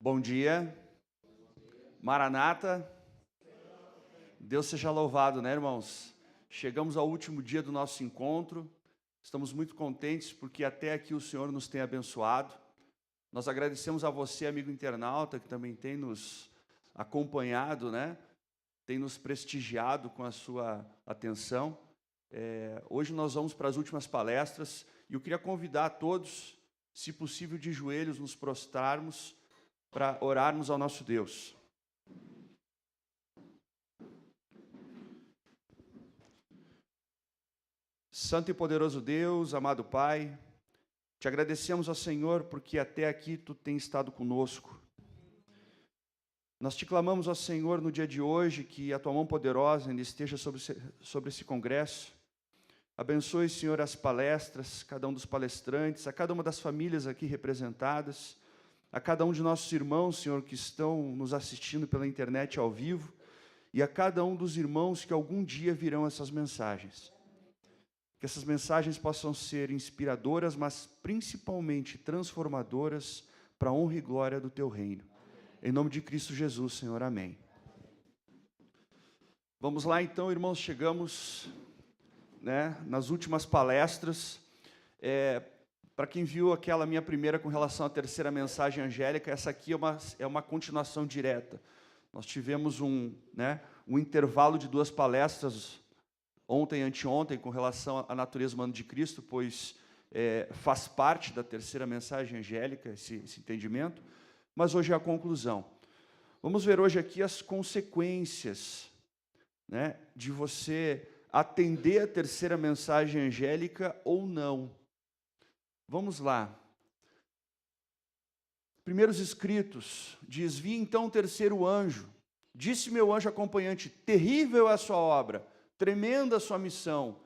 Bom dia, Maranata, Deus seja louvado, né, irmãos? Chegamos ao último dia do nosso encontro, estamos muito contentes porque até aqui o Senhor nos tem abençoado. Nós agradecemos a você, amigo internauta, que também tem nos acompanhado, né? Tem nos prestigiado com a sua atenção. Hoje nós vamos para as últimas palestras e eu queria convidar a todos, se possível de joelhos, nos prostrarmos para orarmos ao nosso Deus. Santo e poderoso Deus, amado Pai, te agradecemos, ó Senhor, porque até aqui Tu tens estado conosco. Nós te clamamos, ó Senhor, no dia de hoje, que a Tua mão poderosa ainda esteja sobre esse congresso. Abençoe, Senhor, as palestras, cada um dos palestrantes, a cada uma das famílias aqui representadas, a cada um de nossos irmãos, Senhor, que estão nos assistindo pela internet ao vivo, e a cada um dos irmãos que algum dia virão essas mensagens. Que essas mensagens possam ser inspiradoras, mas principalmente transformadoras para a honra e glória do Teu reino. Em nome de Cristo Jesus, Senhor, amém. Vamos lá então, irmãos, chegamos, nas últimas palestras. Para quem viu aquela minha primeira com relação à terceira mensagem angélica, essa aqui é uma continuação direta. Nós tivemos um intervalo de 2 palestras, ontem e anteontem, com relação à natureza humana de Cristo, pois faz parte da terceira mensagem angélica, esse entendimento, mas hoje é a conclusão. Vamos ver hoje aqui as consequências, de você atender a terceira mensagem angélica ou não. Vamos lá. Primeiros escritos, diz: vi então o terceiro anjo, disse meu anjo acompanhante, terrível é a sua obra, tremenda a sua missão.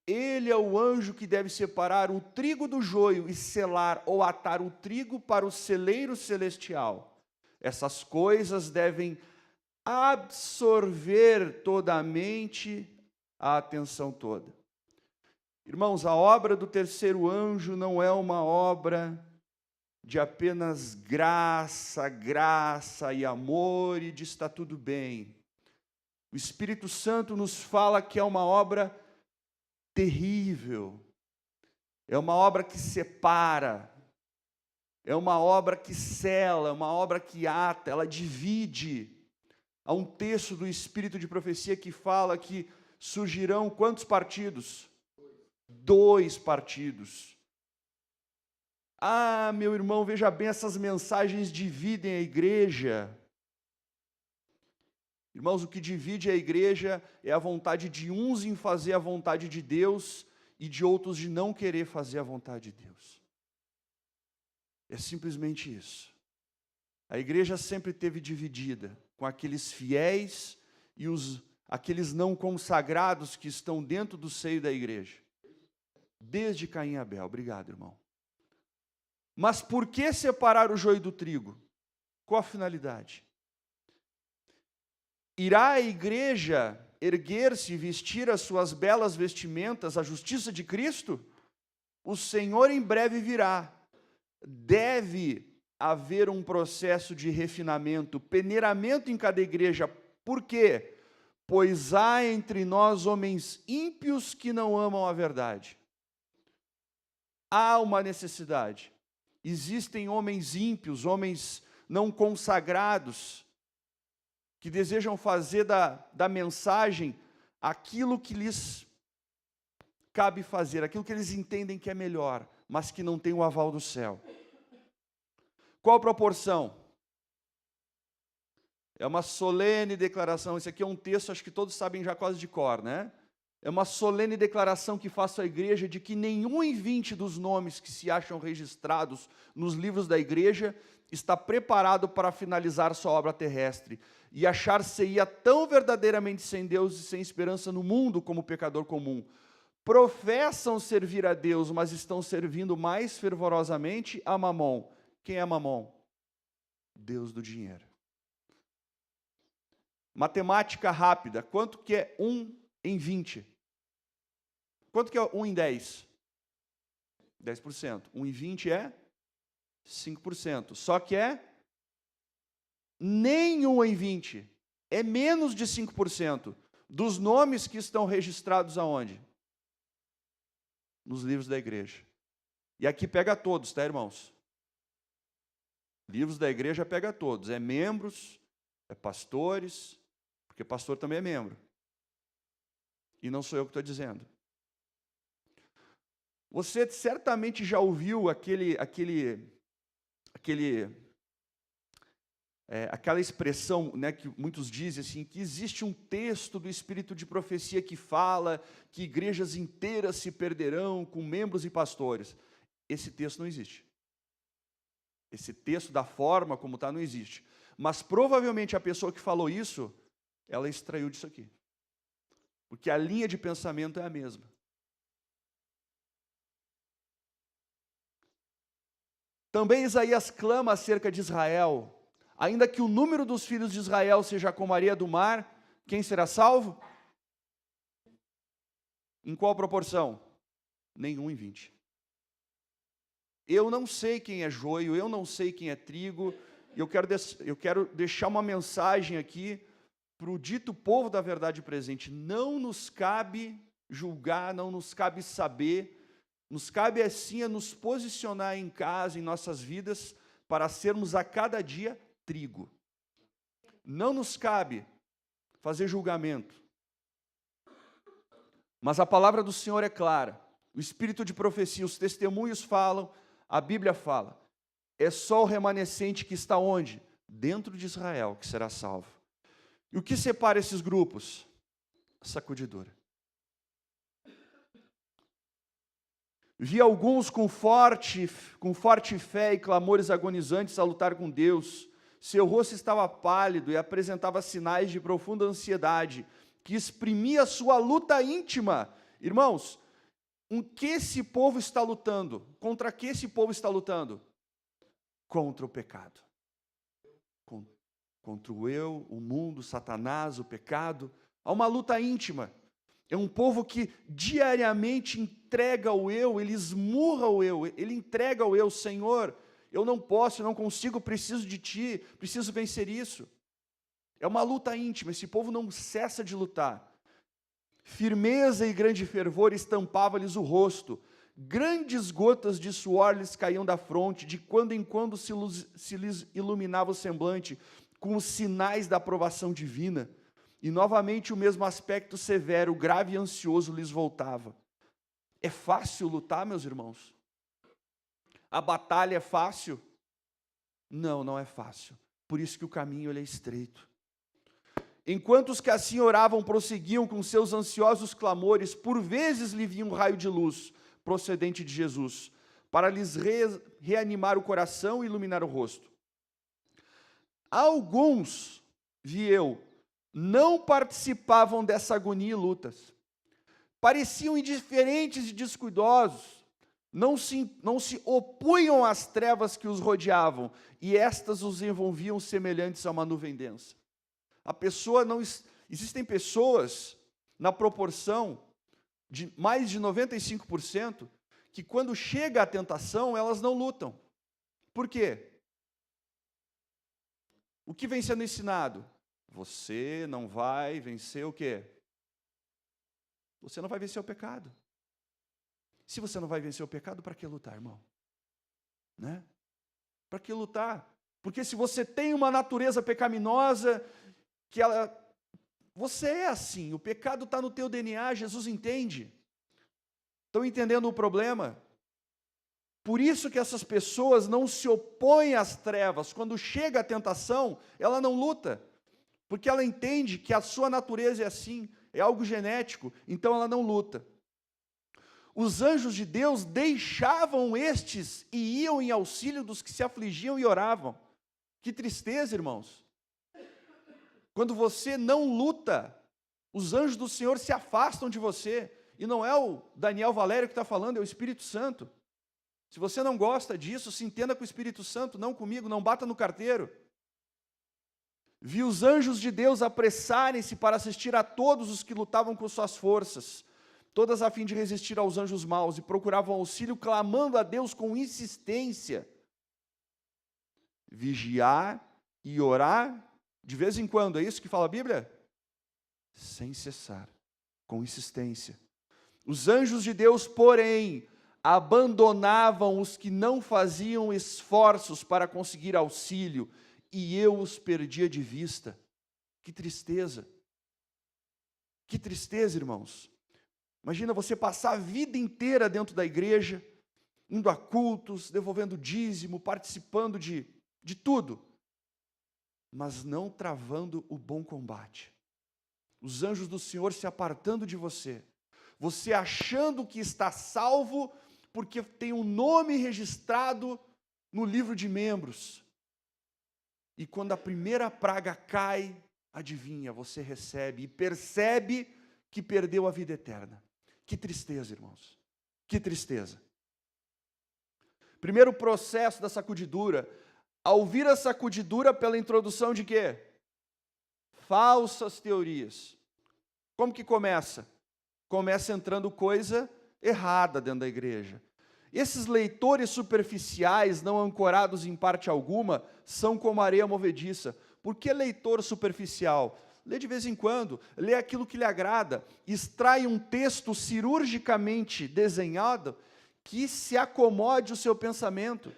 Ele é o anjo que deve separar o trigo do joio e selar ou atar o trigo para o celeiro celestial. Essas coisas devem absorver toda a mente, a atenção toda. Irmãos, a obra do terceiro anjo não é uma obra de apenas graça e amor e de está tudo bem. O Espírito Santo nos fala que é uma obra terrível, é uma obra que separa, é uma obra que sela, é uma obra que ata, ela divide. Há um texto do Espírito de Profecia que fala que surgirão quantos partidos? 2 partidos. Ah, meu irmão, veja bem, essas mensagens dividem a igreja. Irmãos, o que divide a igreja é a vontade de uns em fazer a vontade de Deus e de outros de não querer fazer a vontade de Deus. É simplesmente isso. A igreja sempre esteve dividida com aqueles fiéis e aqueles não consagrados que estão dentro do seio da igreja. Desde Caim e Abel. Obrigado, irmão. Mas por que separar o joio do trigo? Qual a finalidade? Irá a igreja erguer-se e vestir as suas belas vestimentas, a justiça de Cristo? O Senhor em breve virá. Deve haver um processo de refinamento, peneiramento em cada igreja. Por quê? Pois há entre nós homens ímpios que não amam a verdade. Há uma necessidade. Existem homens ímpios, homens não consagrados, que desejam fazer da mensagem aquilo que lhes cabe fazer, aquilo que eles entendem que é melhor, mas que não tem o aval do céu. Qual a proporção? É uma solene declaração, esse aqui é um texto, acho que todos sabem já quase de cor, né? É uma solene declaração que faço à igreja de que nenhum em 20 dos nomes que se acham registrados nos livros da igreja está preparado para finalizar sua obra terrestre e achar-se-ia tão verdadeiramente sem Deus e sem esperança no mundo como pecador comum. Professam servir a Deus, mas estão servindo mais fervorosamente a Mamon. Quem é Mamon? Deus do dinheiro. Matemática rápida. Quanto que é 1 em 20? Quanto que é 1 em 10? 10%. 1 em 20 é 5%. Só que é nem 1 em 20. É menos de 5% dos nomes que estão registrados aonde? Nos livros da igreja. E aqui pega todos, tá, irmãos? Livros da igreja pega todos. É membros, é pastores, porque pastor também é membro. E não sou eu que estou dizendo. Você certamente já ouviu aquela expressão, né, que muitos dizem assim, que existe um texto do Espírito de profecia que fala que igrejas inteiras se perderão com membros e pastores. Esse texto não existe. Esse texto, da forma como está, não existe. Mas provavelmente a pessoa que falou isso, ela extraiu disso aqui. Porque a linha de pensamento é a mesma. Também Isaías clama acerca de Israel. Ainda que o número dos filhos de Israel seja como a areia do mar, quem será salvo? Em qual proporção? Nem 1 em 20. Eu não sei quem é joio, eu não sei quem é trigo. Eu quero deixar uma mensagem aqui para o dito povo da verdade presente. Não nos cabe julgar, não nos cabe saber. Nos cabe assim a nos posicionar em casa, em nossas vidas, para sermos a cada dia trigo. Não nos cabe fazer julgamento. Mas a palavra do Senhor é clara. O espírito de profecia, os testemunhos falam, a Bíblia fala. É só o remanescente que está onde? Dentro de Israel, que será salvo. E o que separa esses grupos? A sacudidura. Vi alguns com forte fé e clamores agonizantes a lutar com Deus. Seu rosto estava pálido e apresentava sinais de profunda ansiedade, que exprimia sua luta íntima. Irmãos, em que esse povo está lutando? Contra que esse povo está lutando? Contra o pecado. Contra o eu, o mundo, Satanás, o pecado. Há uma luta íntima. É um povo que diariamente entrega o eu, ele esmurra o eu, ele entrega o eu, Senhor, eu não posso, eu não consigo, preciso de Ti, preciso vencer isso. É uma luta íntima, esse povo não cessa de lutar. Firmeza e grande fervor estampava-lhes o rosto, grandes gotas de suor lhes caíam da fronte, de quando em quando se lhes iluminava o semblante, com os sinais da aprovação divina. E novamente o mesmo aspecto severo, grave e ansioso lhes voltava. É fácil lutar, meus irmãos? A batalha é fácil? Não, não é fácil. Por isso que o caminho ele é estreito. Enquanto os que assim oravam prosseguiam com seus ansiosos clamores, por vezes lhe vinha um raio de luz procedente de Jesus, para lhes reanimar o coração e iluminar o rosto. Alguns, vi eu, não participavam dessa agonia e lutas. Pareciam indiferentes e descuidosos, não se opunham às trevas que os rodeavam, e estas os envolviam semelhantes a uma nuvem densa. A pessoa não... Existem pessoas, na proporção de mais de 95%, que quando chega a tentação, elas não lutam. Por quê? O que vem sendo ensinado? Você não vai vencer o quê? Você não vai vencer o pecado. Se você não vai vencer o pecado, para que lutar, irmão? Né? Para que lutar? Porque se você tem uma natureza pecaminosa, você é assim, o pecado está no teu DNA, Jesus entende. Estão entendendo o problema? Por isso que essas pessoas não se opõem às trevas. Quando chega a tentação, ela não luta. Porque ela entende que a sua natureza é assim, é algo genético, então ela não luta. Os anjos de Deus deixavam estes e iam em auxílio dos que se afligiam e oravam. Que tristeza, irmãos. Quando você não luta, os anjos do Senhor se afastam de você. E não é o Daniel Valério que está falando, é o Espírito Santo. Se você não gosta disso, se entenda com o Espírito Santo, não comigo, não bata no carteiro. Vi os anjos de Deus apressarem-se para assistir a todos os que lutavam com suas forças, todas a fim de resistir aos anjos maus, e procuravam auxílio, clamando a Deus com insistência. Vigiar e orar de vez em quando. É isso que fala a Bíblia? Sem cessar, com insistência. Os anjos de Deus, porém, abandonavam os que não faziam esforços para conseguir auxílio, e eu os perdia de vista. Que tristeza! Que tristeza, irmãos! Imagina você passar a vida inteira dentro da igreja, indo a cultos, devolvendo dízimo, participando de tudo, mas não travando o bom combate. Os anjos do Senhor se apartando de você, você achando que está salvo porque tem um nome registrado no livro de membros. E quando a primeira praga cai, adivinha, você recebe e percebe que perdeu a vida eterna. Que tristeza, irmãos. Que tristeza. Primeiro processo da sacudidura. Ao vir a sacudidura pela introdução de quê? Falsas teorias. Como que começa? Começa entrando coisa errada dentro da igreja. Esses leitores superficiais, não ancorados em parte alguma, são como areia movediça. Por que leitor superficial? Lê de vez em quando, lê aquilo que lhe agrada, extrai um texto cirurgicamente desenhado que se acomode o seu pensamento.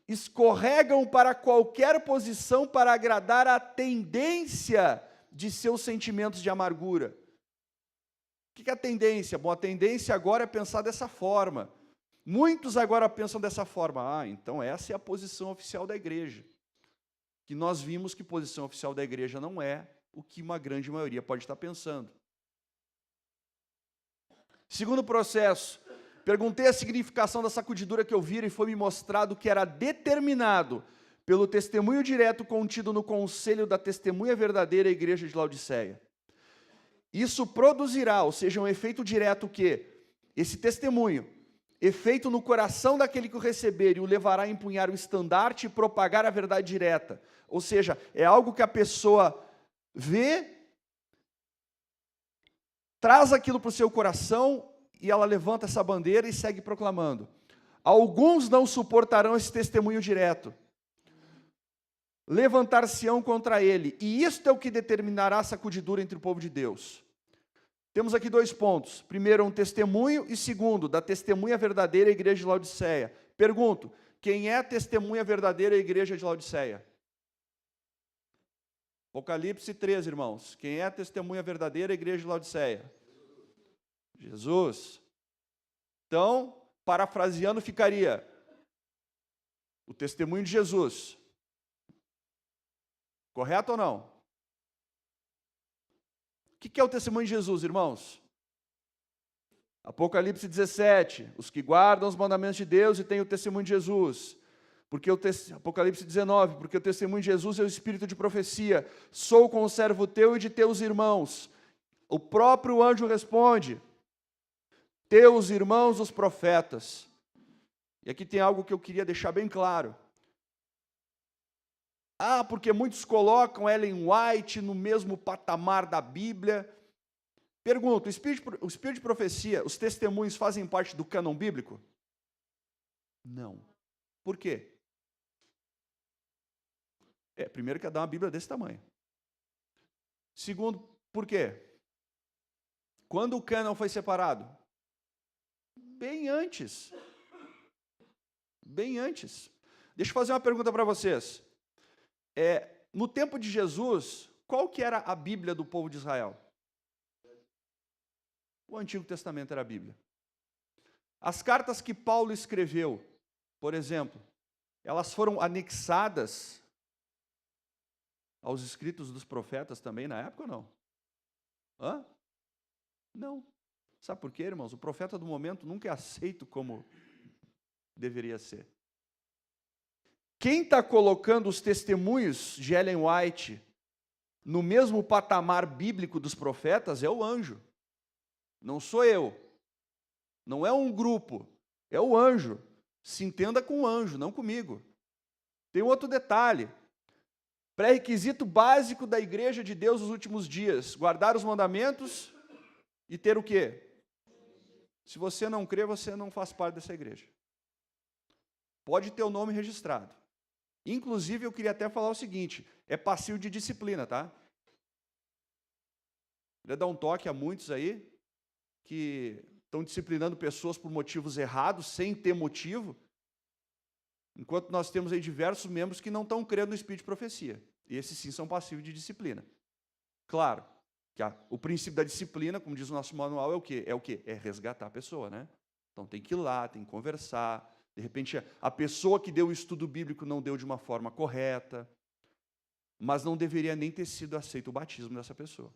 Escorregam para qualquer posição para agradar a tendência de seus sentimentos de amargura. O que é a tendência? Bom, a tendência agora é pensar dessa forma. Muitos agora pensam dessa forma. Ah, então essa é a posição oficial da igreja. Que nós vimos que posição oficial da igreja não é o que uma grande maioria pode estar pensando. Segundo processo, perguntei a significação da sacudidura que eu vira e foi me mostrado que era determinado pelo testemunho direto contido no conselho da testemunha verdadeira igreja de Laodiceia. Isso produzirá, ou seja, um efeito direto que esse testemunho, efeito no coração daquele que o receber e o levará a empunhar o estandarte e propagar a verdade direta. Ou seja, é algo que a pessoa vê, traz aquilo para o seu coração e ela levanta essa bandeira e segue proclamando. Alguns não suportarão esse testemunho direto. Levantar-se-ão contra ele. E isto é o que determinará a sacudidura entre o povo de Deus. Temos aqui dois pontos. Primeiro, um testemunho, e segundo, da testemunha verdadeira à igreja de Laodiceia. Pergunto, quem é a testemunha verdadeira à igreja de Laodiceia? Apocalipse 13, irmãos. Quem é a testemunha verdadeira à igreja de Laodiceia? Jesus. Então, parafraseando, ficaria o testemunho de Jesus. Correto ou não? O que é o testemunho de Jesus, irmãos? Apocalipse 17, os que guardam os mandamentos de Deus e têm o testemunho de Jesus. Apocalipse 19, porque o testemunho de Jesus é o espírito de profecia. Sou conservo teu e de teus irmãos. O próprio anjo responde, teus irmãos os profetas. E aqui tem algo que eu queria deixar bem claro. Ah, porque muitos colocam Ellen White no mesmo patamar da Bíblia. Pergunto, o espírito de profecia, os testemunhos fazem parte do cânon bíblico? Não. Por quê? Primeiro que é dar uma Bíblia desse tamanho. Segundo, por quê? Quando o cânon foi separado? Bem antes. Bem antes. Deixa eu fazer uma pergunta para vocês. No tempo de Jesus, qual que era a Bíblia do povo de Israel? O Antigo Testamento era a Bíblia. As cartas que Paulo escreveu, por exemplo, elas foram anexadas aos escritos dos profetas também na época ou não? Hã? Não. Sabe por quê, irmãos? O profeta do momento nunca é aceito como deveria ser. Quem está colocando os testemunhos de Ellen White no mesmo patamar bíblico dos profetas é o anjo. Não sou eu. Não é um grupo. É o anjo. Se entenda com o anjo, não comigo. Tem outro detalhe. Pré-requisito básico da igreja de Deus nos últimos dias. Guardar os mandamentos e ter o quê? Se você não crê, você não faz parte dessa igreja. Pode ter o nome registrado. Inclusive, eu queria até falar o seguinte, é passivo de disciplina, tá? Queria dar um toque a muitos aí, que estão disciplinando pessoas por motivos errados, sem ter motivo, enquanto nós temos aí diversos membros que não estão crendo no espírito de profecia. E esses sim são passivos de disciplina. Claro, que o princípio da disciplina, como diz o nosso manual, é o quê? É resgatar a pessoa, né? Então tem que ir lá, tem que conversar. De repente, a pessoa que deu o estudo bíblico não deu de uma forma correta, mas não deveria nem ter sido aceito o batismo dessa pessoa.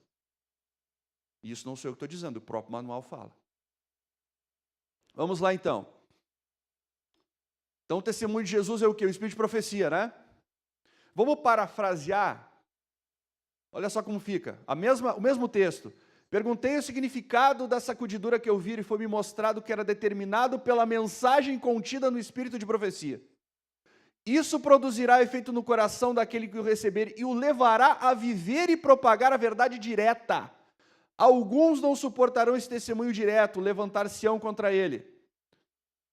E isso não sou eu que estou dizendo, o próprio manual fala. Vamos lá, então. Então, o testemunho de Jesus é o quê? O espírito de profecia, né? Vamos parafrasear. Olha só como fica. O mesmo texto. Perguntei o significado da sacudidura que eu vi e foi me mostrado que era determinado pela mensagem contida no espírito de profecia. Isso produzirá efeito no coração daquele que o receber e o levará a viver e propagar a verdade direta. Alguns não suportarão esse testemunho direto, levantar-se-ão contra ele.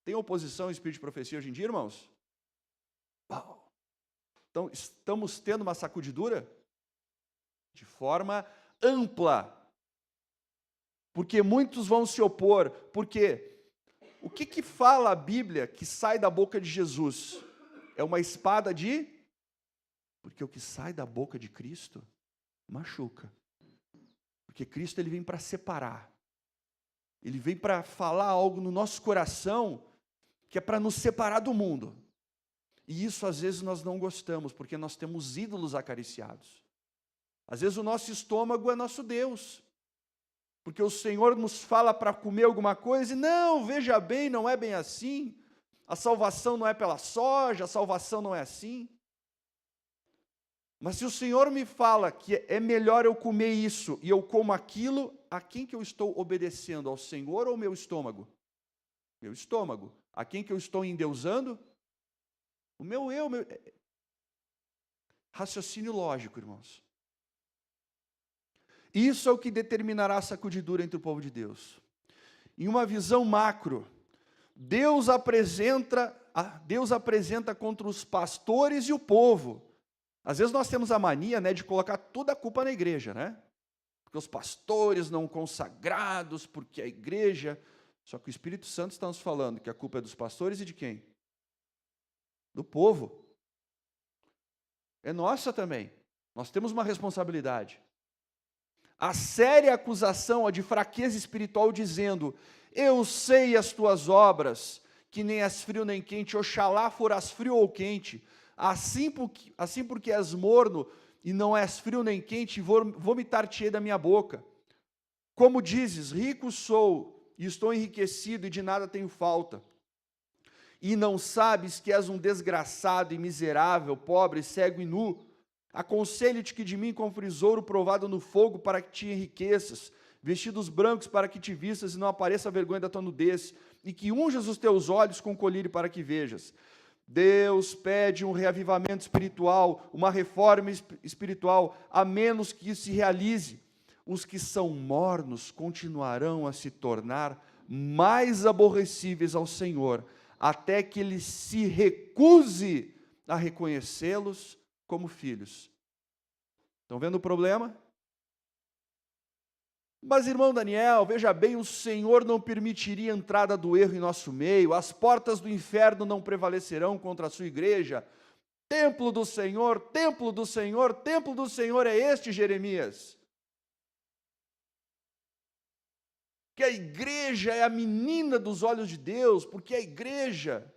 Tem oposição ao espírito de profecia hoje em dia, irmãos? Então, estamos tendo uma sacudidura de forma ampla, porque muitos vão se opor. Porque o que fala a Bíblia que sai da boca de Jesus? É uma espada de... Porque o que sai da boca de Cristo machuca. Porque Cristo ele vem para separar. Ele vem para falar algo no nosso coração que é para nos separar do mundo. E isso às vezes nós não gostamos, porque nós temos ídolos acariciados. Às vezes o nosso estômago é nosso Deus. Porque o Senhor nos fala para comer alguma coisa e não, veja bem, não é bem assim. A salvação não é pela soja, a salvação não é assim. Mas se o Senhor me fala que é melhor eu comer isso e eu como aquilo, a quem que eu estou obedecendo? Ao Senhor ou ao meu estômago? Meu estômago. A quem que eu estou endeusando? O meu eu. Raciocínio lógico, irmãos. Isso é o que determinará a sacudidura entre o povo de Deus. Em uma visão macro, Deus apresenta contra os pastores e o povo. Às vezes nós temos a mania, né, de colocar toda a culpa na igreja, né? Porque os pastores não consagrados, porque a igreja... Só que o Espírito Santo está nos falando que a culpa é dos pastores e de quem? Do povo. É nossa também. Nós temos uma responsabilidade. A séria acusação de fraqueza espiritual dizendo, eu sei as tuas obras, que nem és frio nem quente, oxalá foras frio ou quente, assim porque és morno e não és frio nem quente, vomitar-te-ei da minha boca. Como dizes, rico sou e estou enriquecido e de nada tenho falta. E não sabes que és um desgraçado e miserável, pobre, cego e nu. Aconselho-te que de mim compres ouro provado no fogo para que te enriqueças, vestidos brancos para que te vistas e não apareça a vergonha da tua nudez, e que unjas os teus olhos com colírio para que vejas. Deus pede um reavivamento espiritual, uma reforma espiritual, a menos que isso se realize. Os que são mornos continuarão a se tornar mais aborrecíveis ao Senhor, até que Ele se recuse a reconhecê-los como filhos. Estão vendo o problema? Mas, irmão Daniel, veja bem, o Senhor não permitiria a entrada do erro em nosso meio, as portas do inferno não prevalecerão contra a sua igreja. Templo do Senhor, templo do Senhor, templo do Senhor é este, Jeremias. Que a igreja é a menina dos olhos de Deus, porque a igreja,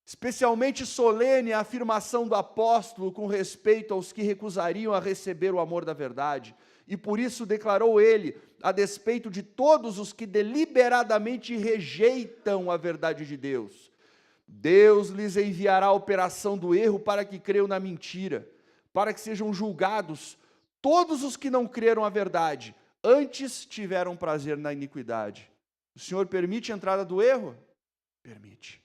especialmente solene a afirmação do apóstolo com respeito aos que recusariam a receber o amor da verdade, e por isso declarou ele, a despeito de todos os que deliberadamente rejeitam a verdade de Deus, Deus lhes enviará a operação do erro para que creiam na mentira, para que sejam julgados todos os que não creram a verdade, antes tiveram prazer na iniquidade. O Senhor permite a entrada do erro? Permite.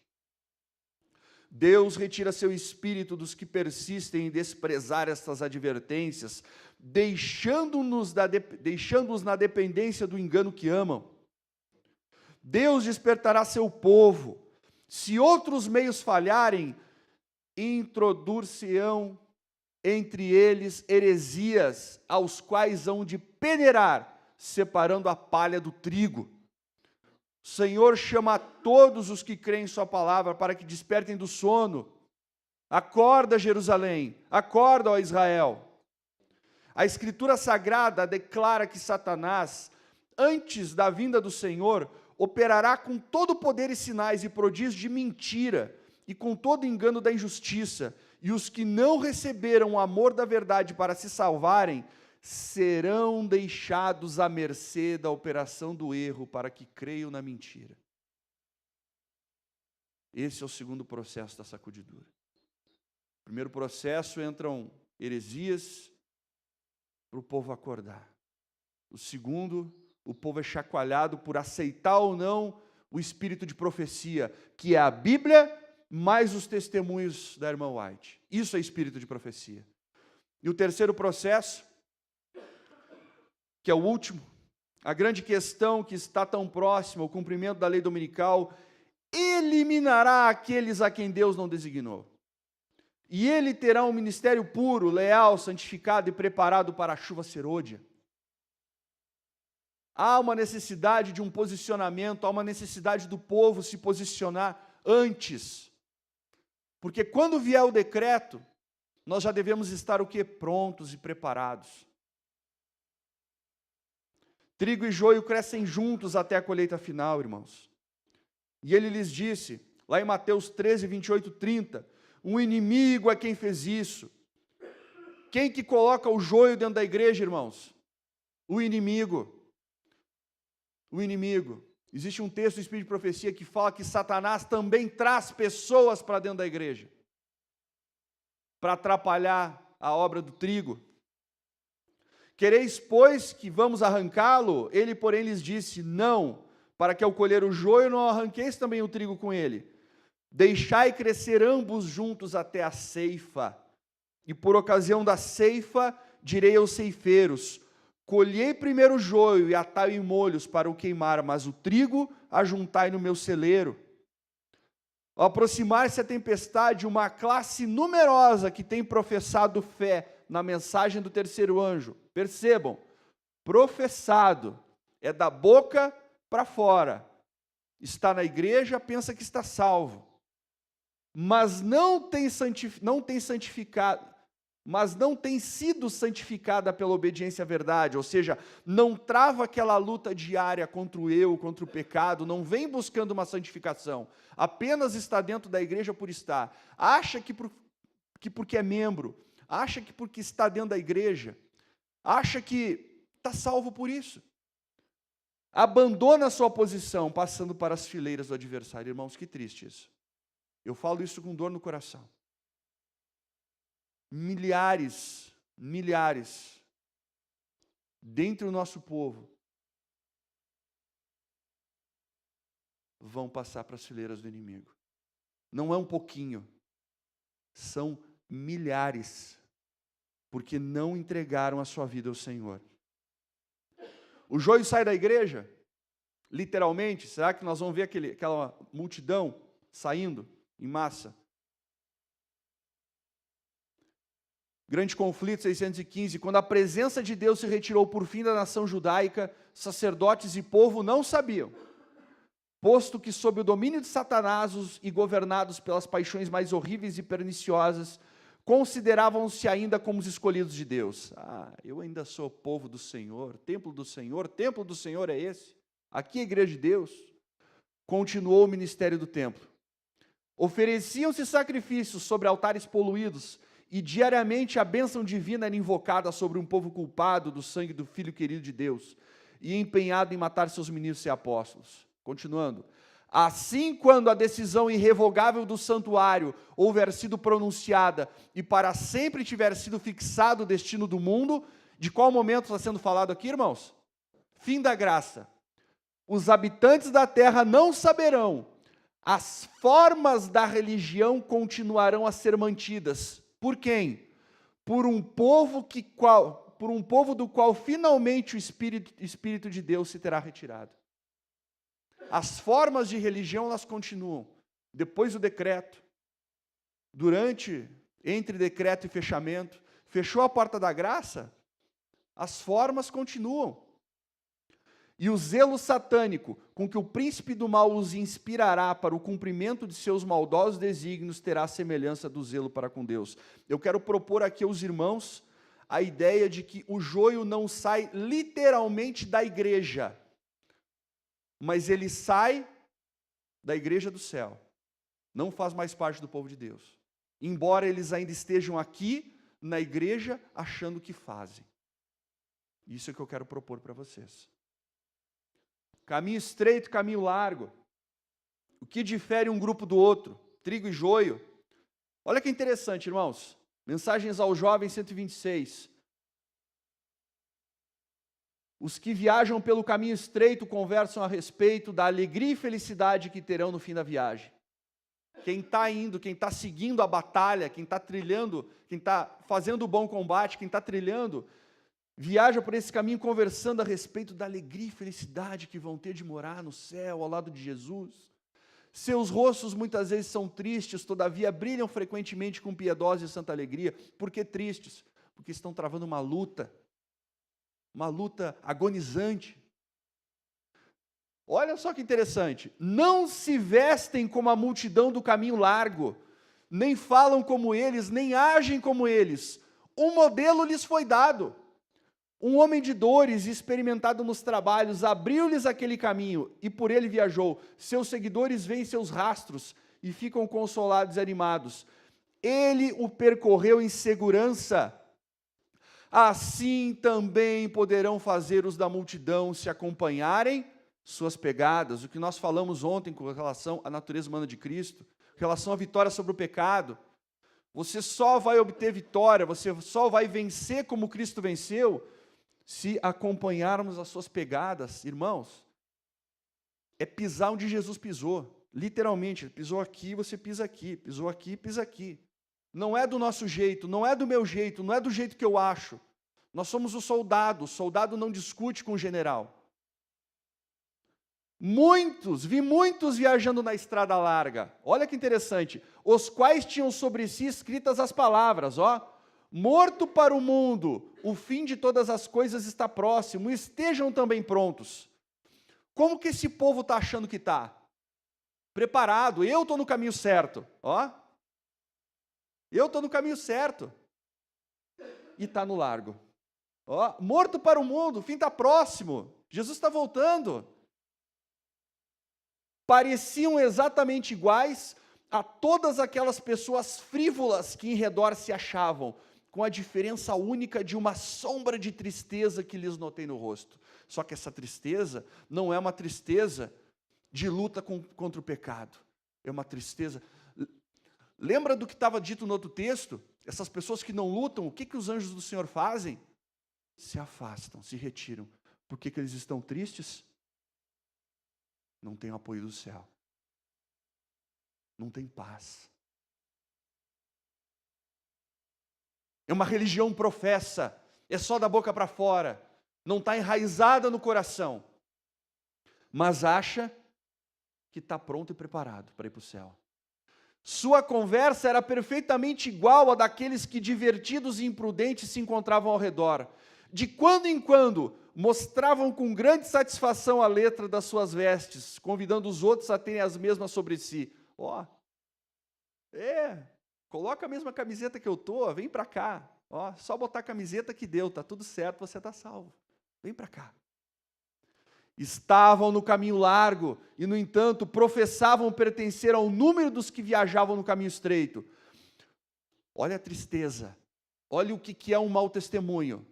Deus retira seu espírito dos que persistem em desprezar estas advertências, deixando-os na dependência do engano que amam. Deus despertará seu povo. Se outros meios falharem, introduzir-se-ão entre eles heresias, aos quais hão de peneirar, separando a palha do trigo. O Senhor chama a todos os que creem em sua palavra para que despertem do sono. Acorda, Jerusalém, acorda, ó Israel. A Escritura Sagrada declara que Satanás, antes da vinda do Senhor, operará com todo poder e sinais e prodígios de mentira e com todo engano da injustiça, e os que não receberam o amor da verdade para se salvarem, serão deixados à mercê da operação do erro para que creiam na mentira. Esse é o segundo processo da sacudidura. No primeiro processo entram heresias para o povo acordar. O segundo, o povo é chacoalhado por aceitar ou não o espírito de profecia, que é a Bíblia mais os testemunhos da irmã White. Isso é espírito de profecia. E o terceiro processo, que é o último, a grande questão que está tão próxima, o cumprimento da lei dominical, eliminará aqueles a quem Deus não designou. E ele terá um ministério puro, leal, santificado e preparado para a chuva serôdia. Há uma necessidade de um posicionamento, há uma necessidade do povo se posicionar antes. Porque quando vier o decreto, nós já devemos estar o quê? Prontos e preparados. Trigo e joio crescem juntos até a colheita final, irmãos. E ele lhes disse, lá em Mateus 13, 28, 30, um inimigo é quem fez isso. Quem que coloca o joio dentro da igreja, irmãos? O inimigo. O inimigo. Existe um texto do Espírito de Profecia que fala que Satanás também traz pessoas para dentro da igreja, para atrapalhar a obra do trigo. Quereis, pois, que vamos arrancá-lo? Ele, porém, lhes disse, não, para que ao colher o joio não arranqueis também o trigo com ele. Deixai crescer ambos juntos até a ceifa. E por ocasião da ceifa, direi aos ceifeiros, colhei primeiro o joio e atai em molhos para o queimar, mas o trigo ajuntai no meu celeiro. Ao aproximar-se a tempestade, uma classe numerosa que tem professado fé na mensagem do terceiro anjo. Percebam, professado é da boca para fora. Está na igreja, pensa que está salvo. Mas não tem sido santificada pela obediência à verdade, ou seja, não trava aquela luta diária contra o eu, contra o pecado, não vem buscando uma santificação, apenas está dentro da igreja por estar. Acha que porque é membro, acha que porque está dentro da igreja, acha que está salvo por isso. Abandona a sua posição, passando para as fileiras do adversário. Irmãos, que triste isso. Eu falo isso com dor no coração. Milhares, dentre o nosso povo, vão passar para as fileiras do inimigo. Não é um pouquinho, são milhares, porque não entregaram a sua vida ao Senhor. O joio sai da igreja, literalmente, será que nós vamos ver aquela multidão saindo em massa? Grande conflito, 615, quando a presença de Deus se retirou por fim da nação judaica, sacerdotes e povo não sabiam, posto que sob o domínio de Satanás e governados pelas paixões mais horríveis e perniciosas, consideravam-se ainda como os escolhidos de Deus. Eu ainda sou povo do Senhor, templo do Senhor é esse. Aqui é a igreja de Deus. Continuou o ministério do templo. Ofereciam-se sacrifícios sobre altares poluídos, e diariamente a bênção divina era invocada sobre um povo culpado do sangue do Filho querido de Deus, e empenhado em matar seus ministros e apóstolos. Continuando. Assim, quando a decisão irrevogável do santuário houver sido pronunciada e para sempre tiver sido fixado o destino do mundo, de qual momento está sendo falado aqui, irmãos? Fim da graça. Os habitantes da terra não saberão, as formas da religião continuarão a ser mantidas. Por quem? Por um povo do qual finalmente o Espírito de Deus se terá retirado. As formas de religião, elas continuam. Depois do decreto, entre decreto e fechamento, fechou a porta da graça, as formas continuam. E o zelo satânico, com que o príncipe do mal os inspirará para o cumprimento de seus maldosos desígnios, terá a semelhança do zelo para com Deus. Eu quero propor aqui aos irmãos a ideia de que o joio não sai literalmente da igreja, mas ele sai da igreja do céu. Não faz mais parte do povo de Deus. Embora eles ainda estejam aqui na igreja achando que fazem. Isso é que eu quero propor para vocês. Caminho estreito, caminho largo. O que difere um grupo do outro? Trigo e joio. Olha que interessante, irmãos. Mensagens aos jovens 126. Os que viajam pelo caminho estreito conversam a respeito da alegria e felicidade que terão no fim da viagem. Quem está indo, quem está seguindo a batalha, quem está trilhando, quem está fazendo o bom combate, quem está trilhando, viaja por esse caminho conversando a respeito da alegria e felicidade que vão ter de morar no céu, ao lado de Jesus. Seus rostos muitas vezes são tristes, todavia brilham frequentemente com piedosa e santa alegria. Por que tristes? Porque estão travando uma luta agonizante. Olha só que interessante, não se vestem como a multidão do caminho largo, nem falam como eles, nem agem como eles. Um modelo lhes foi dado. Um homem de dores, experimentado nos trabalhos, abriu-lhes aquele caminho e por ele viajou. Seus seguidores veem seus rastros e ficam consolados e animados. Ele o percorreu em segurança. Assim também poderão fazer os da multidão se acompanharem suas pegadas. O que nós falamos ontem com relação à natureza humana de Cristo, com relação à vitória sobre o pecado. Você só vai obter vitória, você só vai vencer como Cristo venceu, se acompanharmos as suas pegadas. Irmãos, é pisar onde Jesus pisou, literalmente, pisou aqui, você pisa aqui, pisou aqui, pisa aqui. Não é do nosso jeito, não é do meu jeito, não é do jeito que eu acho. Nós somos o soldado não discute com o general. Vi muitos viajando na estrada larga, olha que interessante, os quais tinham sobre si escritas as palavras, morto para o mundo, o fim de todas as coisas está próximo, estejam também prontos. Como que esse povo está achando que está? Preparado, eu estou no caminho certo, eu estou no caminho certo, e está no largo, morto para o mundo, o fim está próximo, Jesus está voltando. Pareciam exatamente iguais a todas aquelas pessoas frívolas que em redor se achavam, com a diferença única de uma sombra de tristeza que lhes notei no rosto. Só que essa tristeza não é uma tristeza de luta contra o pecado, é uma tristeza... Lembra do que estava dito no outro texto? Essas pessoas que não lutam, o que os anjos do Senhor fazem? Se afastam, se retiram. Por que eles estão tristes? Não tem o apoio do céu. Não tem paz. É uma religião professa, é só da boca para fora, não está enraizada no coração, mas acha que está pronto e preparado para ir para o céu. Sua conversa era perfeitamente igual a daqueles que, divertidos e imprudentes, se encontravam ao redor. De quando em quando, mostravam com grande satisfação a letra das suas vestes, convidando os outros a terem as mesmas sobre si. Coloca a mesma camiseta que eu estou, vem para cá. Só botar a camiseta que deu, está tudo certo, você está salvo. Vem para cá. Estavam no caminho largo e, no entanto, professavam pertencer ao número dos que viajavam no caminho estreito. Olha a tristeza, olha o que é um mau testemunho.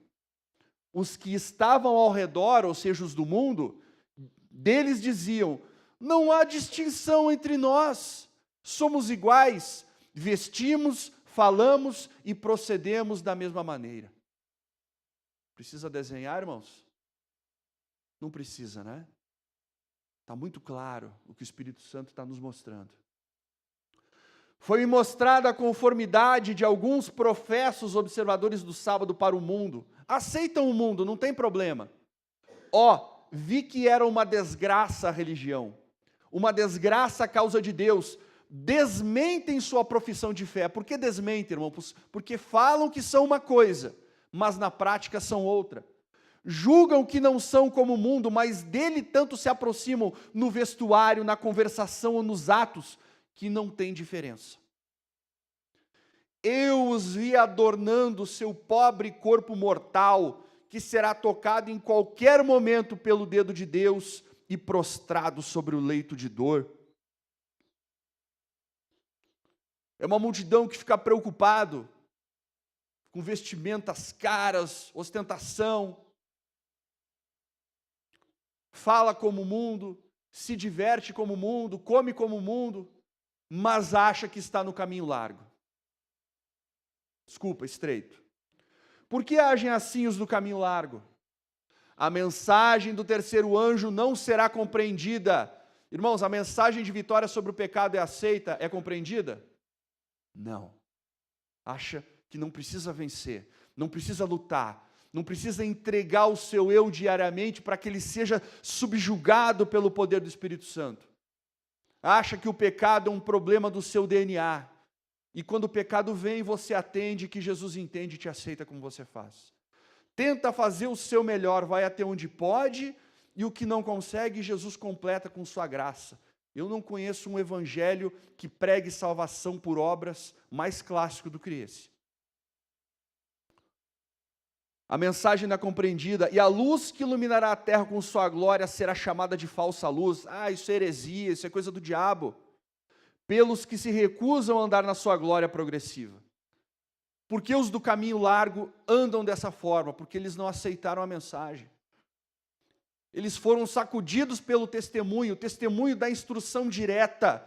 Os que estavam ao redor, ou seja, os do mundo, deles diziam: não há distinção entre nós, somos iguais, vestimos, falamos e procedemos da mesma maneira. Precisa desenhar, irmãos? Não precisa, né? Está muito claro o que o Espírito Santo está nos mostrando. Foi mostrada a conformidade de alguns professos observadores do sábado para o mundo. Aceitam o mundo, não tem problema. Vi que era uma desgraça a religião, uma desgraça a causa de Deus, desmentem sua profissão de fé. Por que desmentem, irmão? Porque falam que são uma coisa, mas na prática são outra. Julgam que não são como o mundo, mas dele tanto se aproximam no vestuário, na conversação ou nos atos, que não tem diferença. Eu os vi adornando seu pobre corpo mortal, que será tocado em qualquer momento pelo dedo de Deus e prostrado sobre o leito de dor. É uma multidão que fica preocupado com vestimentas caras, ostentação, fala como o mundo, se diverte como o mundo, come como o mundo, mas acha que está no caminho largo. Desculpa, estreito. Por que agem assim os do caminho largo? A mensagem do terceiro anjo não será compreendida. Irmãos, a mensagem de vitória sobre o pecado é aceita, é compreendida? Não. Acha que não precisa vencer, não precisa lutar, não precisa entregar o seu eu diariamente para que ele seja subjugado pelo poder do Espírito Santo. Acha que o pecado é um problema do seu DNA. E quando o pecado vem, você atende que Jesus entende e te aceita como você faz. Tenta fazer o seu melhor, vai até onde pode, e o que não consegue, Jesus completa com sua graça. Eu não conheço um evangelho que pregue salvação por obras mais clássico do que esse. A mensagem não é compreendida, e a luz que iluminará a terra com sua glória será chamada de falsa luz. Isso é heresia, isso é coisa do diabo. Pelos que se recusam a andar na sua glória progressiva. Por que os do caminho largo andam dessa forma? Porque eles não aceitaram a mensagem. Eles foram sacudidos pelo testemunho, o testemunho da instrução direta.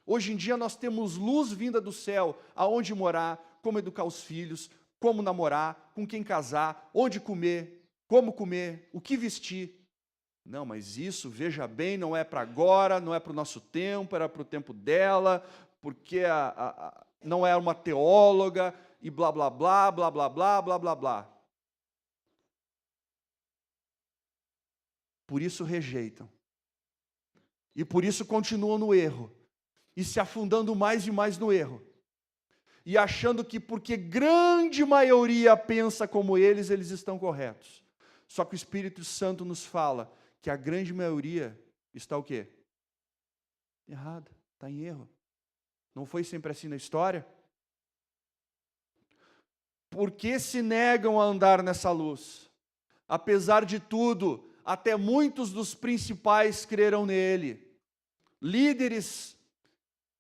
Hoje em dia nós temos luz vinda do céu, aonde morar, como educar os filhos, como namorar, com quem casar, onde comer, como comer, o que vestir. Não, mas isso, veja bem, não é para agora, não é para o nosso tempo, era para o tempo dela, porque não é uma teóloga, e blá, blá, blá, blá, blá, blá, blá, blá, blá. Por isso rejeitam. E por isso continuam no erro. E se afundando mais e mais no erro. E achando que porque grande maioria pensa como eles estão corretos. Só que o Espírito Santo nos fala que a grande maioria está o quê? Errada, está em erro. Não foi sempre assim na história? Por que se negam a andar nessa luz? Apesar de tudo, até muitos dos principais creram nele. Líderes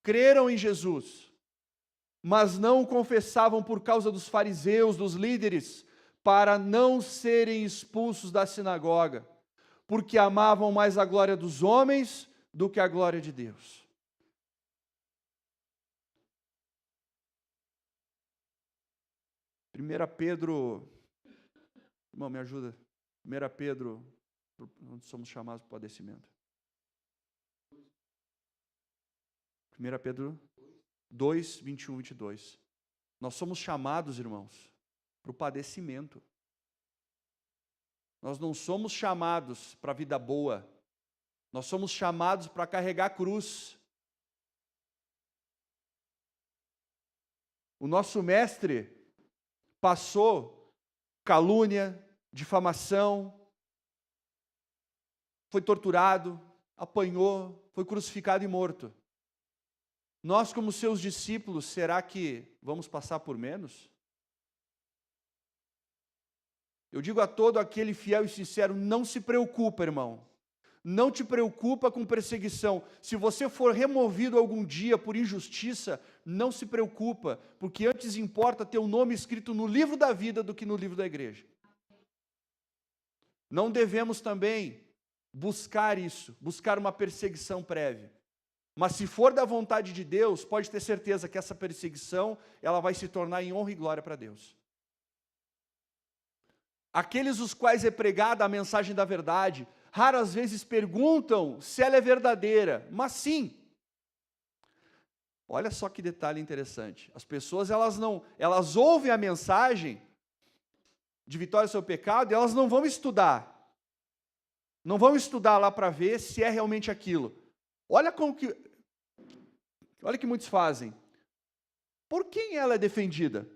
creram em Jesus, mas não o confessavam por causa dos fariseus, dos líderes, para não serem expulsos da sinagoga, porque amavam mais a glória dos homens do que a glória de Deus. Pedro, irmão, me ajuda. 1 Pedro, onde somos chamados para o padecimento. 1 Pedro 2, 21, 22. Nós somos chamados, irmãos, para o padecimento. Nós não somos chamados para a vida boa. Nós somos chamados para carregar a cruz. O nosso mestre passou calúnia, difamação, foi torturado, apanhou, foi crucificado e morto. Nós, como seus discípulos, será que vamos passar por menos? Eu digo a todo aquele fiel e sincero, não se preocupa, irmão. Não te preocupa com perseguição. Se você for removido algum dia por injustiça, não se preocupa, porque antes importa ter o nome escrito no livro da vida do que no livro da igreja. Não devemos também buscar isso, buscar uma perseguição prévia. Mas se for da vontade de Deus, pode ter certeza que essa perseguição, ela vai se tornar em honra e glória para Deus. Aqueles os quais é pregada a mensagem da verdade, raras vezes perguntam se ela é verdadeira, mas sim. Olha só que detalhe interessante. As pessoas, elas ouvem a mensagem de vitória sobre o pecado e elas não vão estudar. Não vão estudar lá para ver se é realmente aquilo. Olha como que... Olha o que muitos fazem. Por quem ela é defendida?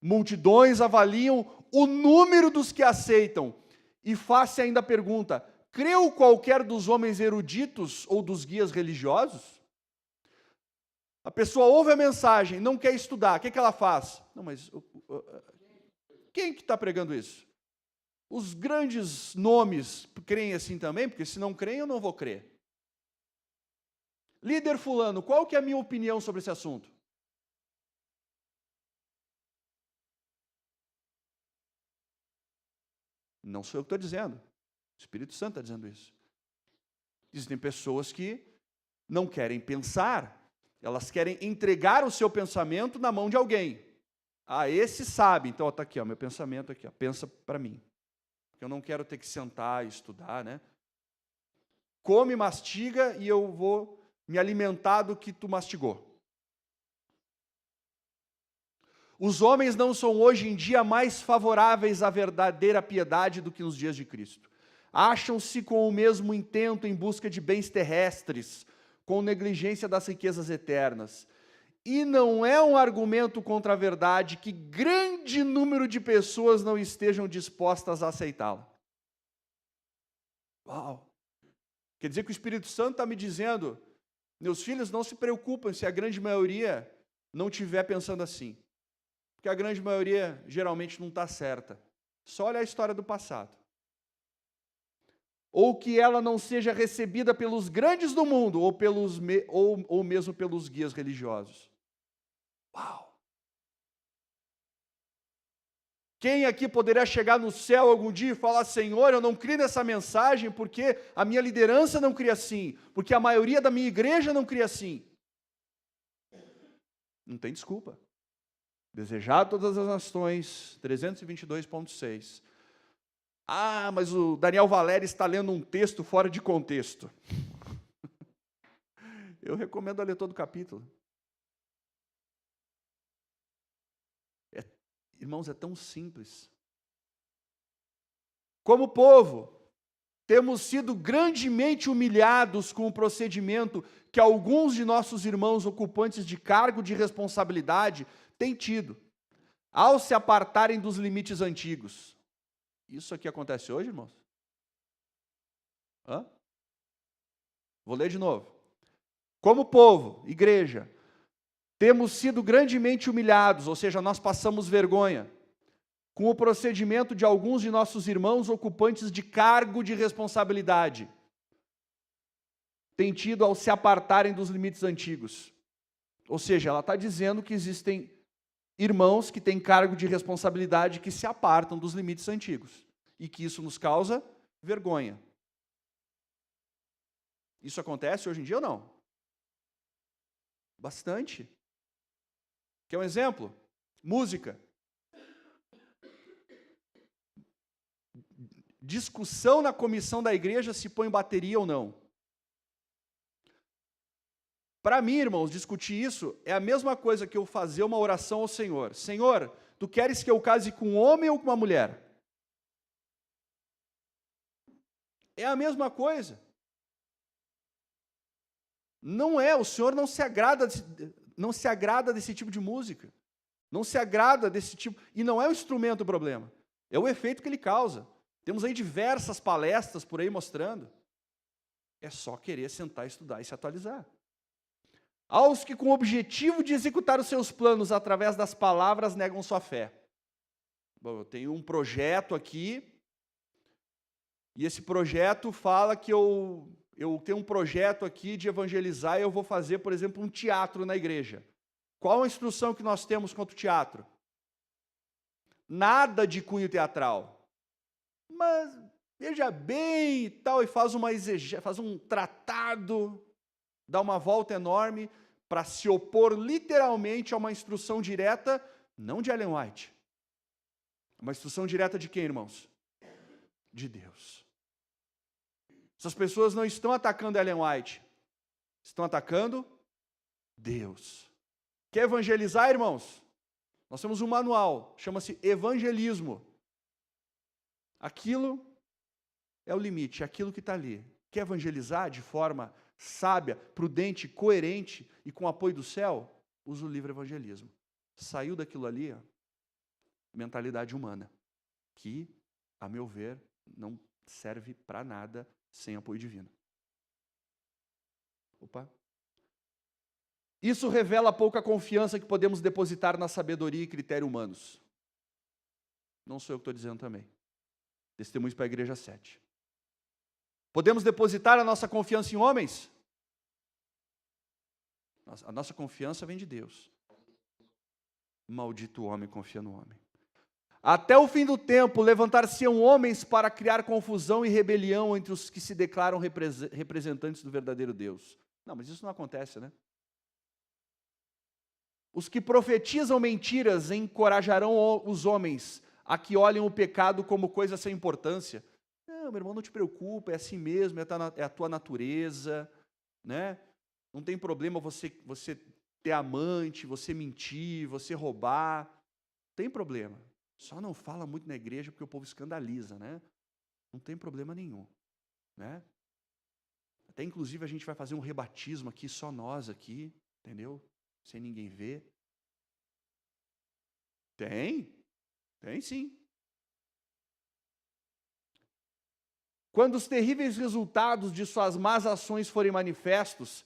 Multidões avaliam o número dos que aceitam. E faz-se ainda a pergunta: creu qualquer dos homens eruditos ou dos guias religiosos? A pessoa ouve a mensagem, não quer estudar, o que ela faz? Não, mas quem que está pregando isso? Os grandes nomes creem assim também, porque se não creem, eu não vou crer. Líder fulano, qual que é a minha opinião sobre esse assunto? Não sou eu que estou dizendo. O Espírito Santo está dizendo isso. Existem pessoas que não querem pensar, elas querem entregar o seu pensamento na mão de alguém. Ah, esse sabe, então está aqui, ó, meu pensamento aqui, ó, pensa para mim. Eu não quero ter que sentar e estudar, né? Come, mastiga e eu vou me alimentar do que tu mastigou. Os homens não são hoje em dia mais favoráveis à verdadeira piedade do que nos dias de Cristo. Acham-se com o mesmo intento em busca de bens terrestres, com negligência das riquezas eternas. E não é um argumento contra a verdade que grande número de pessoas não estejam dispostas a aceitá-la. Uau! Quer dizer que o Espírito Santo está me dizendo, meus filhos, não se preocupem se a grande maioria não estiver pensando assim. Porque a grande maioria geralmente não está certa. Só olha a história do passado. Ou que ela não seja recebida pelos grandes do mundo, ou mesmo pelos guias religiosos. Uau! Quem aqui poderá chegar no céu algum dia e falar: Senhor, eu não criei nessa mensagem porque a minha liderança não cria assim, porque a maioria da minha igreja não cria assim? Não tem desculpa. Desejar todas as nações, 322.6. Ah, mas o Daniel Valério está lendo um texto fora de contexto. Eu recomendo a ler todo o capítulo. Irmãos, é tão simples. Como povo, temos sido grandemente humilhados com o procedimento que alguns de nossos irmãos ocupantes de cargo de responsabilidade têm tido, ao se apartarem dos limites antigos. Isso aqui acontece hoje, irmãos? Hã? Vou ler de novo. Como povo, igreja, temos sido grandemente humilhados, ou seja, nós passamos vergonha, com o procedimento de alguns de nossos irmãos ocupantes de cargo de responsabilidade, têm tido ao se apartarem dos limites antigos. Ou seja, ela está dizendo que existem irmãos que têm cargo de responsabilidade que se apartam dos limites antigos, e que isso nos causa vergonha. Isso acontece hoje em dia ou não? Bastante. Quer um exemplo? Música. Discussão na comissão da igreja se põe bateria ou não. Para mim, irmãos, discutir isso é a mesma coisa que eu fazer uma oração ao Senhor. Senhor, tu queres que eu case com um homem ou com uma mulher? É a mesma coisa. Não é, o Senhor não se agrada desse tipo de música. Não se agrada desse tipo. E não é o instrumento o problema. É o efeito que ele causa. Temos aí diversas palestras por aí mostrando. É só querer sentar, estudar e se atualizar. Aos que, com o objetivo de executar os seus planos através das palavras, negam sua fé. Bom, eu tenho um projeto aqui, e esse projeto fala que eu tenho um projeto aqui de evangelizar e eu vou fazer, por exemplo, um teatro na igreja. Qual a instrução que nós temos quanto ao teatro? Nada de cunho teatral. Mas, veja bem, e tal, e faz um tratado, dá uma volta enorme para se opor literalmente a uma instrução direta, não de Ellen White. Uma instrução direta de quem, irmãos? De Deus. Essas pessoas não estão atacando Ellen White, estão atacando Deus. Quer evangelizar, irmãos? Nós temos um manual, chama-se Evangelismo. Aquilo é o limite, aquilo que está ali. Quer evangelizar de forma sábia, prudente, coerente e com apoio do céu, usa o livre evangelismo. Saiu daquilo ali, ó, mentalidade humana, que, a meu ver, não serve para nada sem apoio divino. Opa. Isso revela a pouca confiança que podemos depositar na sabedoria e critério humanos. Não sou eu que estou dizendo também. Testemunhos para a Igreja 7. Podemos depositar a nossa confiança em homens? A nossa confiança vem de Deus. Maldito homem confia no homem. Até o fim do tempo, levantar-se-ão homens para criar confusão e rebelião entre os que se declaram representantes do verdadeiro Deus. Não, mas isso não acontece, né? Os que profetizam mentiras encorajarão os homens a que olhem o pecado como coisa sem importância. Não, meu irmão, não te preocupa, é assim mesmo, é a tua natureza, né? Não tem problema você ter amante, você mentir, você roubar. Não tem problema. Só não fala muito na igreja porque o povo escandaliza, né? Não tem problema nenhum, né? Até inclusive a gente vai fazer um rebatismo aqui, só nós aqui, entendeu? Sem ninguém ver. Tem sim. Quando os terríveis resultados de suas más ações forem manifestos,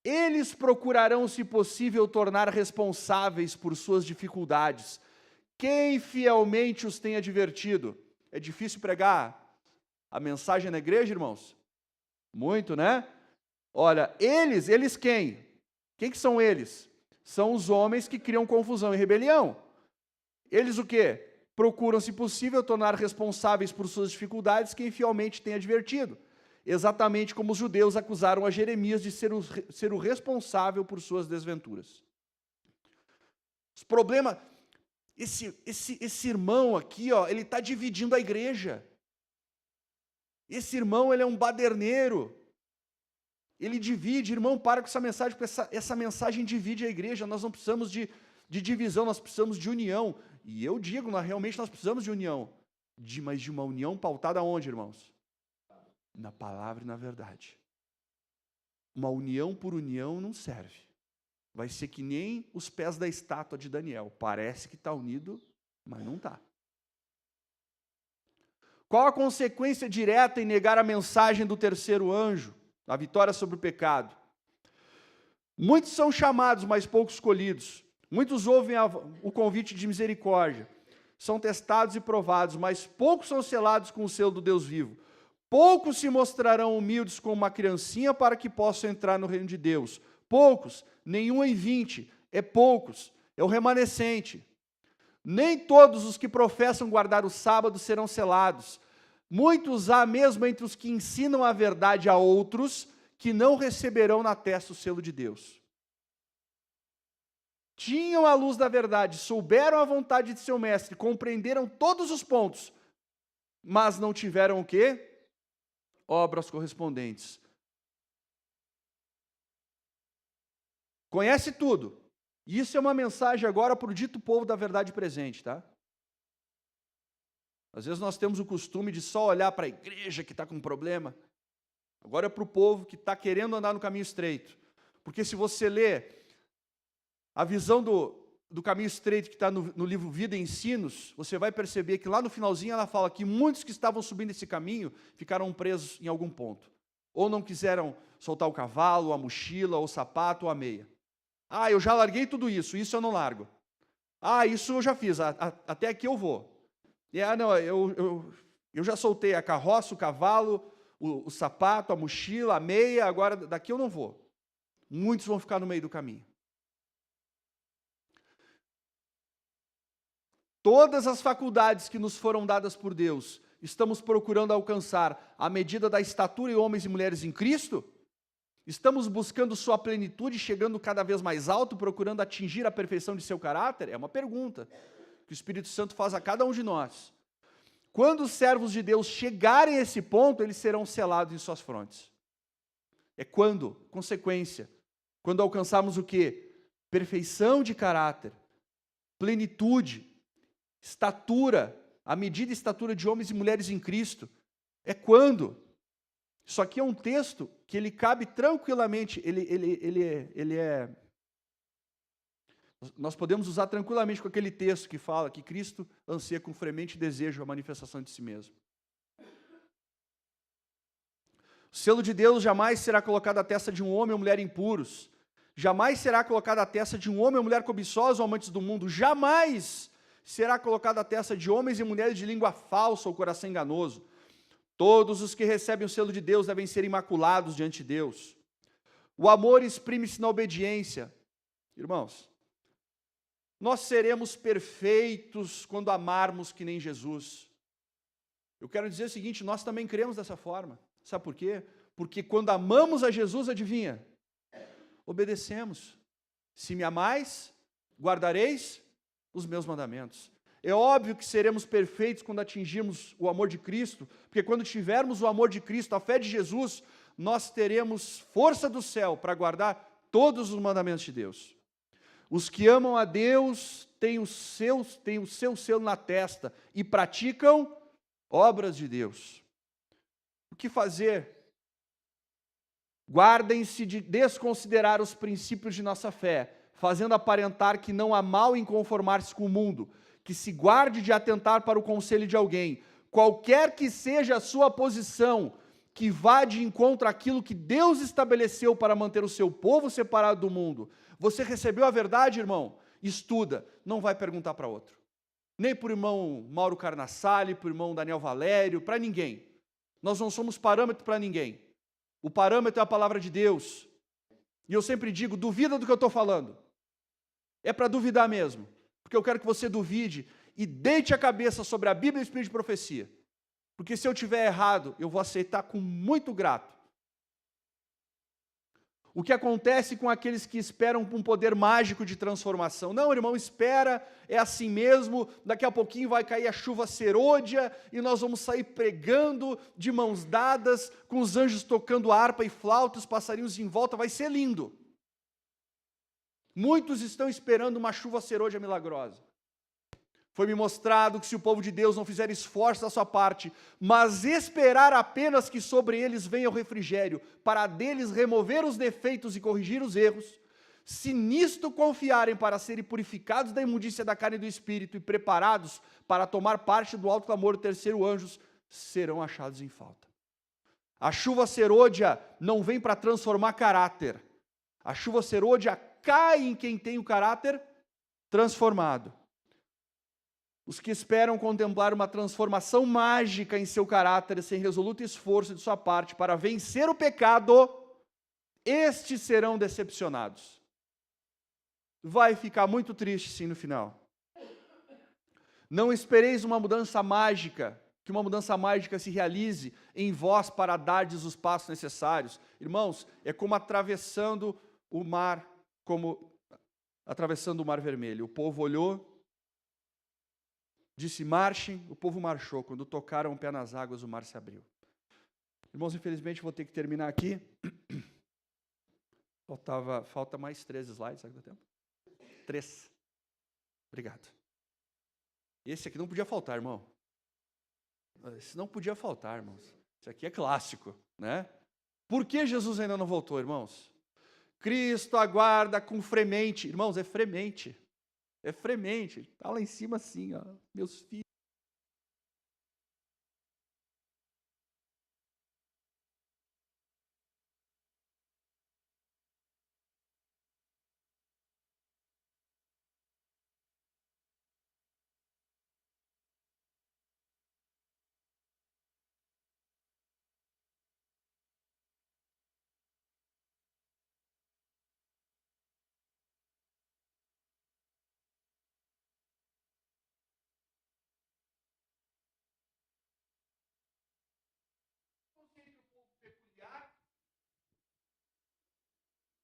eles procurarão, se possível, tornar responsáveis por suas dificuldades quem fielmente os tem advertido. É difícil pregar a mensagem na igreja, irmãos? Muito, né? Olha, eles quem? Quem que são eles? São os homens que criam confusão e rebelião. Eles o quê? Procuram, se possível, tornar responsáveis por suas dificuldades quem fielmente tem advertido. Exatamente como os judeus acusaram a Jeremias de ser o responsável por suas desventuras. Os problemas... Esse irmão aqui, ó, ele está dividindo a igreja. Esse irmão, ele é um baderneiro. Ele divide. Irmão, para com essa mensagem, porque essa mensagem divide a igreja. Nós não precisamos de divisão, nós precisamos de união. E eu digo, realmente nós precisamos de união. Mas de uma união pautada onde, irmãos? Na palavra e na verdade. Uma união por união não serve. Vai ser que nem os pés da estátua de Daniel. Parece que está unido, mas não está. Qual a consequência direta em negar a mensagem do terceiro anjo, a vitória sobre o pecado? Muitos são chamados, mas poucos escolhidos. Muitos ouvem o convite de misericórdia. São testados e provados, mas poucos são selados com o selo do Deus vivo. Poucos se mostrarão humildes como uma criancinha para que possam entrar no reino de Deus. Poucos, nenhum em 20, é poucos, é o remanescente. Nem todos os que professam guardar o sábado serão selados. Muitos há mesmo entre os que ensinam a verdade a outros, que não receberão na testa o selo de Deus. Tinham a luz da verdade, souberam a vontade de seu mestre, compreenderam todos os pontos, mas não tiveram o quê? Obras correspondentes. Conhece tudo. Isso é uma mensagem agora para o dito povo da verdade presente, tá? Às vezes nós temos o costume de só olhar para a igreja que está com problema. Agora é para o povo que está querendo andar no caminho estreito. Porque se você ler a visão do caminho estreito que está no livro Vida e Ensinos, você vai perceber que lá no finalzinho ela fala que muitos que estavam subindo esse caminho ficaram presos em algum ponto. Ou não quiseram soltar o cavalo, a mochila, o sapato ou a meia. Ah, eu já larguei tudo isso eu não largo. Ah, isso eu já fiz, até aqui eu vou. Não, eu já soltei a carroça, o cavalo, o sapato, a mochila, a meia, agora daqui eu não vou. Muitos vão ficar no meio do caminho. Todas as faculdades que nos foram dadas por Deus, estamos procurando alcançar a medida da estatura de homens e mulheres em Cristo? Estamos buscando sua plenitude, chegando cada vez mais alto, procurando atingir a perfeição de seu caráter? É uma pergunta que o Espírito Santo faz a cada um de nós. Quando os servos de Deus chegarem a esse ponto, eles serão selados em suas frontes. É quando? Consequência. Quando alcançarmos o quê? Perfeição de caráter, plenitude, estatura, a medida e estatura de homens e mulheres em Cristo. É quando? Isso aqui é um texto que ele cabe tranquilamente, nós podemos usar tranquilamente com aquele texto que fala que Cristo anseia com fremente desejo a manifestação de si mesmo. O selo de Deus jamais será colocado à testa de um homem ou mulher impuros, jamais será colocado à testa de um homem ou mulher cobiçosos ou amantes do mundo, jamais será colocado à testa de homens e mulheres de língua falsa ou coração enganoso. Todos os que recebem o selo de Deus devem ser imaculados diante de Deus. O amor exprime-se na obediência. Irmãos, nós seremos perfeitos quando amarmos que nem Jesus. Eu quero dizer o seguinte, nós também cremos dessa forma. Sabe por quê? Porque quando amamos a Jesus, adivinha? Obedecemos. Se me amais, guardareis os meus mandamentos. É óbvio que seremos perfeitos quando atingirmos o amor de Cristo, porque quando tivermos o amor de Cristo, a fé de Jesus, nós teremos força do céu para guardar todos os mandamentos de Deus. Os que amam a Deus têm o seu selo na testa e praticam obras de Deus. O que fazer? Guardem-se de desconsiderar os princípios de nossa fé, fazendo aparentar que não há mal em conformar-se com o mundo, que se guarde de atentar para o conselho de alguém, qualquer que seja a sua posição, que vá de encontro àquilo que Deus estabeleceu para manter o seu povo separado do mundo. Você recebeu a verdade, irmão? Estuda, não vai perguntar para outro. Nem para o irmão Mauro Carnassali, para o irmão Daniel Valério, para ninguém. Nós não somos parâmetro para ninguém. O parâmetro é a palavra de Deus. E eu sempre digo, duvida do que eu estou falando. É para duvidar mesmo. Porque eu quero que você duvide e deite a cabeça sobre a Bíblia e o Espírito de profecia. Porque se eu tiver errado, eu vou aceitar com muito grato. O que acontece com aqueles que esperam por um poder mágico de transformação? Não, irmão, espera, é assim mesmo, daqui a pouquinho vai cair a chuva serôdia e nós vamos sair pregando de mãos dadas, com os anjos tocando harpa e flauta, os passarinhos em volta, vai ser lindo. Muitos estão esperando uma chuva serôdia milagrosa. Foi-me mostrado que se o povo de Deus não fizer esforço da sua parte, mas esperar apenas que sobre eles venha o refrigério, para deles remover os defeitos e corrigir os erros, se nisto confiarem para serem purificados da imundícia da carne e do espírito e preparados para tomar parte do alto clamor do terceiro anjo, serão achados em falta. A chuva serôdia não vem para transformar caráter. A chuva serôdia cai em quem tem o caráter transformado. Os que esperam contemplar uma transformação mágica em seu caráter, sem resoluto esforço de sua parte para vencer o pecado, estes serão decepcionados. Vai ficar muito triste, sim, no final. Não espereis uma mudança mágica, que uma mudança mágica se realize em vós para dar-lhes os passos necessários. Irmãos, é como atravessando o mar Vermelho. O povo olhou, disse, marchem, o povo marchou. Quando tocaram o pé nas águas, o mar se abriu. Irmãos, infelizmente, vou ter que terminar aqui. Falta mais 3 slides, sabe do tempo? 3. Obrigado. Esse aqui não podia faltar, irmão. Esse não podia faltar, irmãos. Esse aqui é clássico, né? Por que Jesus ainda não voltou, irmãos? Cristo aguarda com fremente. Irmãos, é fremente. É fremente. Está lá em cima assim, ó. Meus filhos.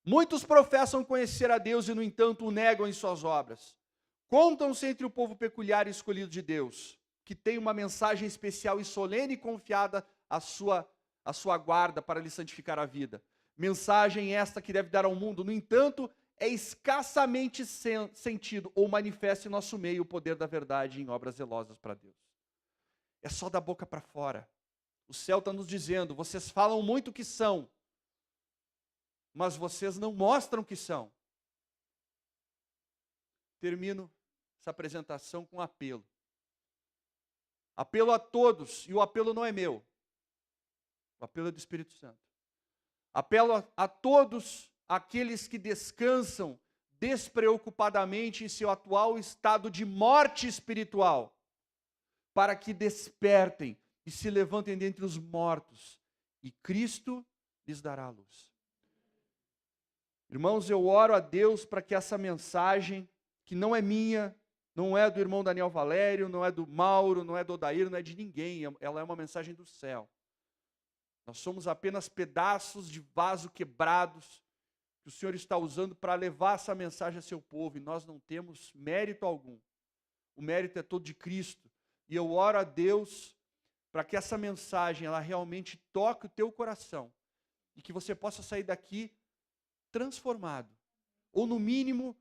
Muitos professam conhecer a Deus e, no entanto, o negam em suas obras. Contam-se entre o povo peculiar e escolhido de Deus, que tem uma mensagem especial e solene e confiada à sua guarda para lhe santificar a vida. Mensagem esta que deve dar ao mundo, no entanto, é escassamente sentido ou manifesta em nosso meio o poder da verdade em obras zelosas para Deus. É só da boca para fora. O céu está nos dizendo: vocês falam muito que são, mas vocês não mostram que são. Termino essa apresentação com um apelo. Apelo a todos, e o apelo não é meu. O apelo é do Espírito Santo. Apelo a todos aqueles que descansam despreocupadamente em seu atual estado de morte espiritual, para que despertem e se levantem dentre os mortos, e Cristo lhes dará a luz. Irmãos, eu oro a Deus para que essa mensagem, que não é minha, não é do irmão Daniel Valério, não é do Mauro, não é do Odair, não é de ninguém, ela é uma mensagem do céu. Nós somos apenas pedaços de vaso quebrados que o Senhor está usando para levar essa mensagem a seu povo, e nós não temos mérito algum. O mérito é todo de Cristo. E eu oro a Deus para que essa mensagem ela realmente toque o teu coração e que você possa sair daqui transformado, ou no mínimo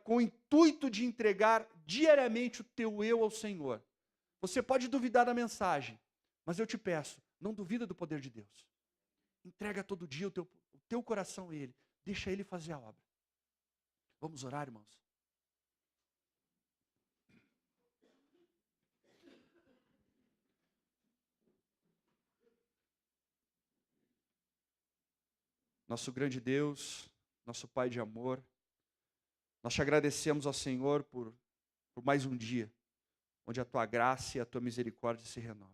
com o intuito de entregar diariamente o teu eu ao Senhor. Você pode duvidar da mensagem, mas eu te peço, não duvida do poder de Deus. Entrega todo dia o teu coração a Ele. Deixa Ele fazer a obra. Vamos orar, irmãos? Nosso grande Deus, nosso Pai de amor, nós te agradecemos ao Senhor por mais um dia, onde a Tua graça e a Tua misericórdia se renovam.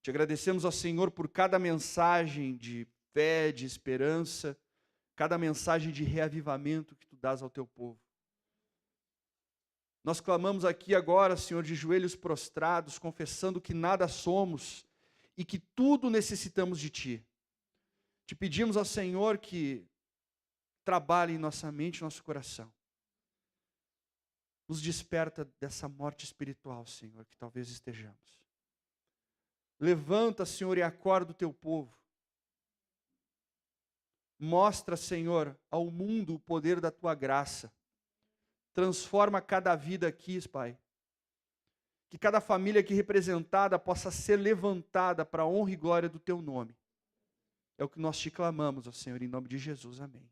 Te agradecemos ao Senhor por cada mensagem de fé, de esperança, cada mensagem de reavivamento que Tu dás ao Teu povo. Nós clamamos aqui agora, Senhor, de joelhos prostrados, confessando que nada somos e que tudo necessitamos de Ti. Te pedimos ao Senhor que trabalhe em nossa mente, nosso coração. Nos desperta dessa morte espiritual, Senhor, que talvez estejamos. Levanta, Senhor, e acorda o Teu povo. Mostra, Senhor, ao mundo o poder da Tua graça. Transforma cada vida aqui, Pai. Que cada família aqui representada possa ser levantada para a honra e glória do Teu nome. É o que nós te clamamos, ó Senhor, em nome de Jesus. Amém.